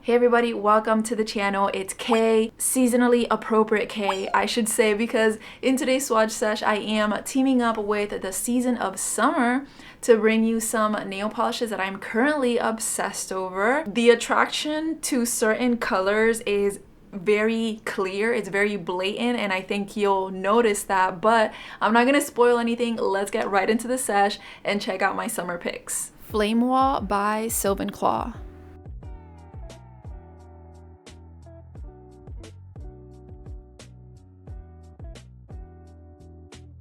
Hey everybody, welcome to the channel. It's Kay, seasonally appropriate Kay, I should say, because in today's swatch sesh, I am teaming up with the season of summer to bring you some nail polishes that I'm currently obsessed over. The attraction to certain colors is very clear, it's very blatant, and I think you'll notice that, but I'm not gonna spoil anything. Let's get right into the sesh and check out my summer picks. Sylvanclaw by Sylvanclaw.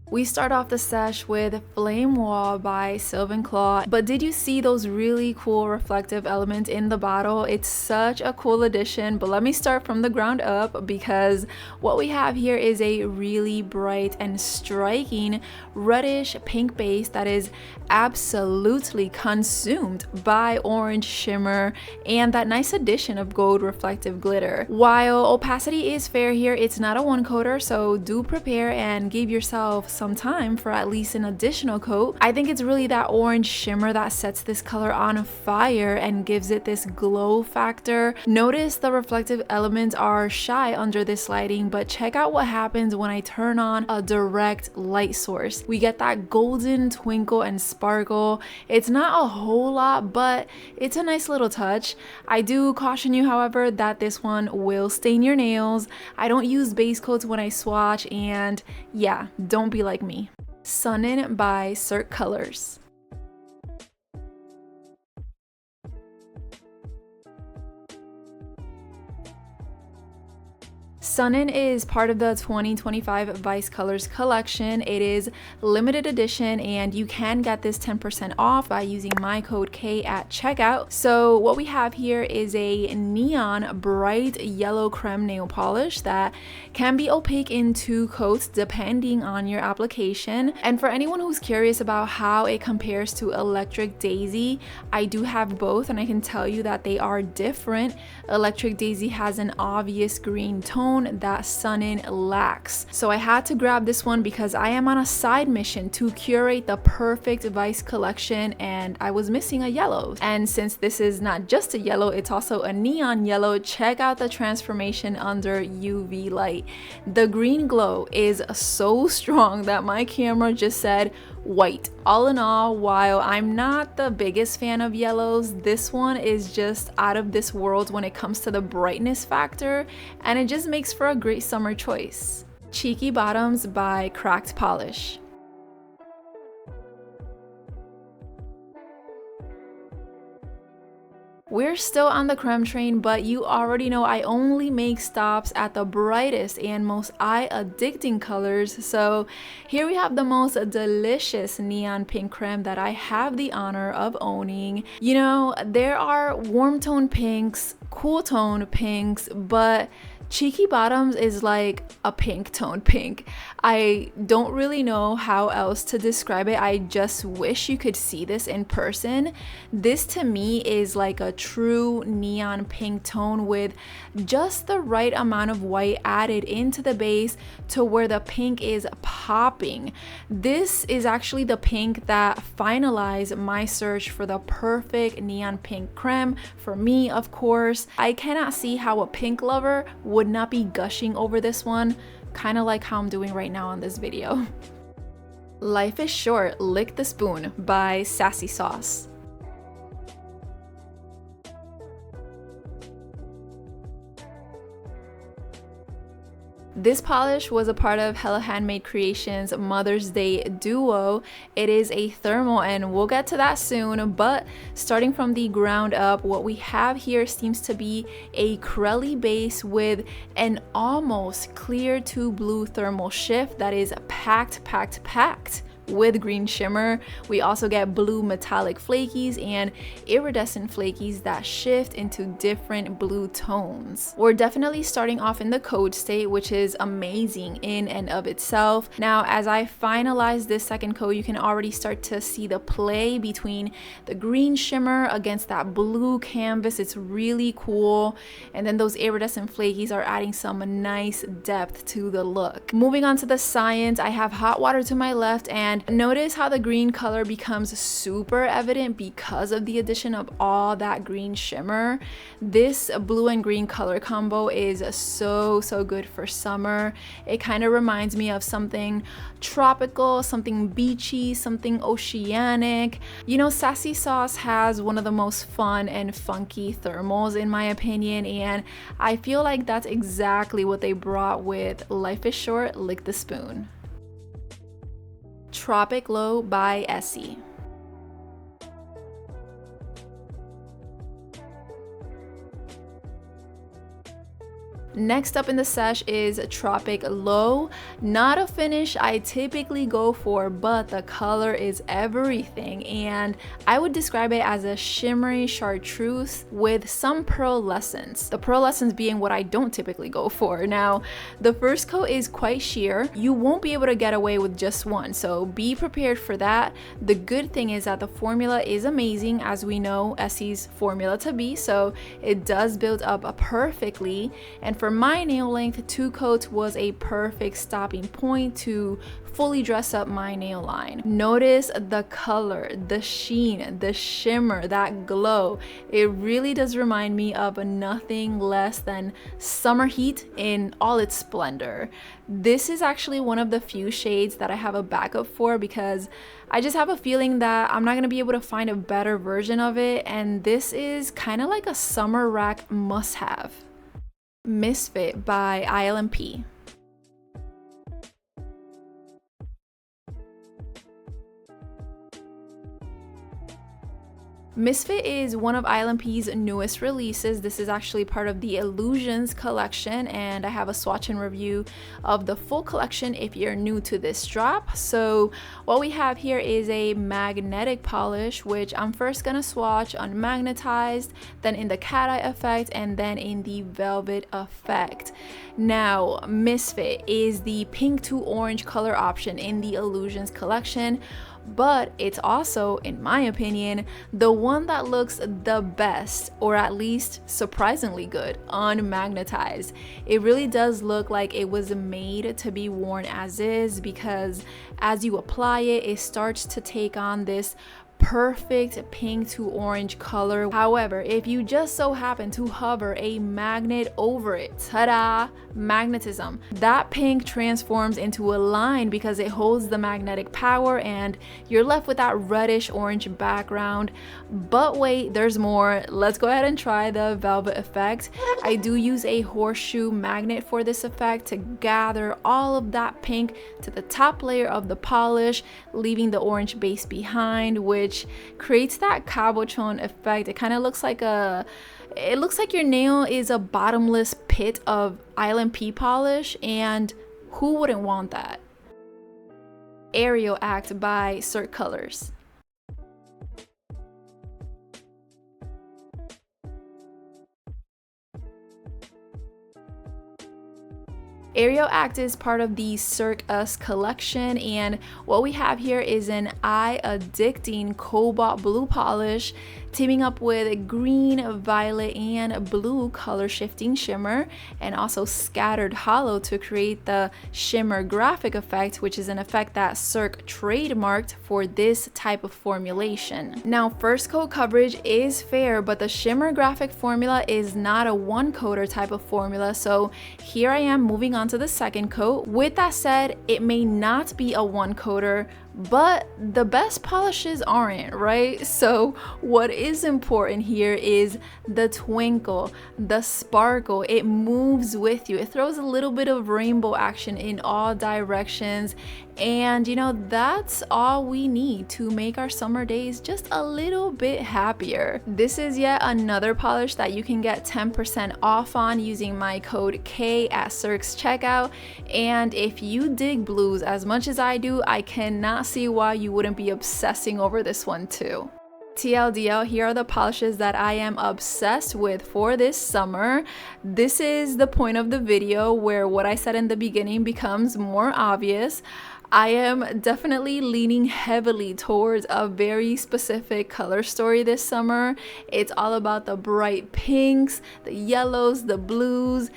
We start off the sesh with Flame Wall by Sylvanclaw, but did you see those really cool reflective elements in the bottle? It's such a cool addition, but let me start from the ground up because what we have here is a really bright and striking reddish pink base that is absolutely consumed by orange shimmer and that nice addition of gold reflective glitter. While opacity is fair here, it's not a one coater, so do prepare and give yourself some time for at least an additional coat. I think it's really that orange shimmer that sets this color on fire and gives it this glow factor. Notice the reflective elements are shy under this lighting, but check out what happens when I turn on a direct light source. We get that golden twinkle and sparkle. It's not a whole lot, but it's a nice little touch. I do caution you, however, that this one will stain your nails. I don't use base coats when I swatch, and yeah, don't be like me. Sunnin by Cirque Colors. Sunnin is part of the 2025 Vice Colors collection. It is limited edition and you can get this 10% off by using my code K at checkout. So what we have here is a neon bright yellow creme nail polish that can be opaque in 2 coats depending on your application. And for anyone who's curious about how it compares to Electric Daisy, I do have both and I can tell you that they are different. Electric Daisy has an obvious green tone that Sunnin lacks. So I had to grab this one because I am on a side mission to curate the perfect Vice collection and I was missing a yellow. And since this is not just a yellow, it's also a neon yellow, check out the transformation under UV light. The green glow is so strong that my camera just said white. All in all, while I'm not the biggest fan of yellows, this one is just out of this world when it comes to the brightness factor, and it just makes for a great summer choice. Cheeky Bottoms by Cracked Polish. We're still on the creme train, but you already know I only make stops at the brightest and most eye-addicting colors. So here we have the most delicious neon pink creme that I have the honor of owning. You know, there are warm tone pinks, cool tone pinks, but Cheeky Bottoms is like a pink tone pink. I don't really know how else to describe it. I just wish you could see this in person. This to me is like a true neon pink tone with just the right amount of white added into the base to where the pink is popping. This is actually the pink that finalized my search for the perfect neon pink creme for me, of course. I cannot see how a pink lover would not be gushing over this one, kind of like how I'm doing right now on this video. Life is Short, Lick the Spoon by Sassy Sauce. This polish was a part of Hella Handmade Creations Mother's Day duo. It is a thermal and we'll get to that soon, but starting from the ground up, what we have here seems to be a Crelly base with an almost clear to blue thermal shift that is packed with green shimmer. We also get blue metallic flakies and iridescent flakies that shift into different blue tones. We're definitely starting off in the code state, which is amazing in and of itself. Now, as I finalize this second coat, you can already start to see the play between the green shimmer against that blue canvas. It's really cool. And then those iridescent flakies are adding some nice depth to the look. Moving on to the science, I have hot water to my left and And notice how the green color becomes super evident because of the addition of all that green shimmer. This blue and green color combo is so good for summer. It kind of reminds me of something tropical, something beachy, something oceanic. You know, Sassy Sauce has one of the most fun and funky thermals in my opinion, and I feel like that's exactly what they brought with Life is Short, Lick the Spoon. Tropic Low by Essie. Next up in the sesh is Tropic Low. Not a finish I typically go for, but the color is everything, and I would describe it as a shimmery chartreuse with some pearlescence. The pearlescence being what I don't typically go for. Now, the first coat is quite sheer. You won't be able to get away with just one, so be prepared for that. The good thing is that the formula is amazing, as we know Essie's formula to be, so it does build up perfectly. And for my nail length, 2 coats was a perfect stopping point to fully dress up my nail line. Notice the color, the sheen, the shimmer, that glow. It really does remind me of nothing less than summer heat in all its splendor. This is actually one of the few shades that I have a backup for because I just have a feeling that I'm not going to be able to find a better version of it, and this is kind of like a summer rack must-have. Misfit by ILNP. Misfit is one of ILNP's newest releases. This is actually part of the Illusions collection, and I have a swatch and review of the full collection if you're new to this drop. So what we have here is a magnetic polish, which I'm first gonna swatch unmagnetized, then in the cat eye effect, and then in the velvet effect. Now, Misfit is the pink to orange color option in the Illusions collection, but it's also, in my opinion, the one that looks the best, or at least surprisingly good, unmagnetized. It really does look like it was made to be worn as is, because as you apply it, it starts to take on this perfect pink to orange color. However, if you just so happen to hover a magnet over it, ta-da, magnetism, that pink transforms into a line because it holds the magnetic power, and you're left with that reddish orange background. But wait, there's more. Let's go ahead and try the velvet effect. I do use a horseshoe magnet for this effect to gather all of that pink to the top layer of the polish, leaving the orange base behind, which creates that cabochon effect. It kind of looks like it looks like your nail is a bottomless pit of ILNP polish, and who wouldn't want that? Aerial Act by Cirque Colors. Aerial Act is part of the Cirque collection, and what we have here is an eye-addicting cobalt blue polish teaming up with green, violet, and blue color shifting shimmer, and also scattered hollow to create the shimmer graphic effect, which is an effect that Cirque trademarked for this type of formulation. Now, first coat coverage is fair, but the shimmer graphic formula is not a one coater type of formula, so here I am moving on to the second coat. With that said, it may not be a one coater, but the best polishes aren't, right? So what is important here is the twinkle, the sparkle. It moves with you. It throws a little bit of rainbow action in all directions, and you know, that's all we need to make our summer days just a little bit happier. This is yet another polish that you can get 10% off on using my code K at Cirque's checkout, and if you dig blues as much as I do, I cannot see why you wouldn't be obsessing over this one too. TLDL, here are the polishes that I am obsessed with for this summer. This is the point of the video where what I said in the beginning becomes more obvious. I am definitely leaning heavily towards a very specific color story this summer. It's all about the bright pinks, the yellows, the blues.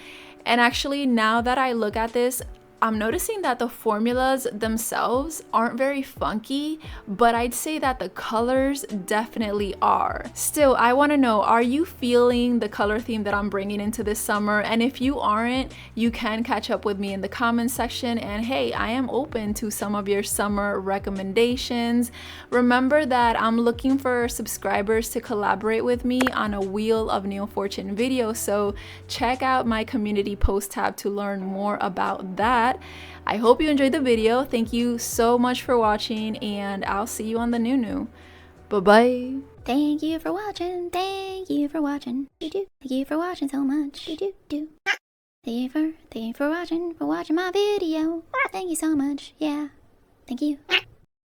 And actually, now that I look at this, I'm noticing that the formulas themselves aren't very funky, but I'd say that the colors definitely are. Still, I want to know, are you feeling the color theme that I'm bringing into this summer? And if you aren't, you can catch up with me in the comments section. And hey, I am open to some of your summer recommendations. Remember that I'm looking for subscribers to collaborate with me on a Wheel of Nail Fortune video, so check out my community post tab to learn more about that. I hope you enjoyed the video. Thank you so much for watching, and I'll see you on the new. Bye-bye. Thank you for watching. Thank you for watching. Thank you for watching so much. Thank you for watching my video. Thank you so much. Yeah. Thank you.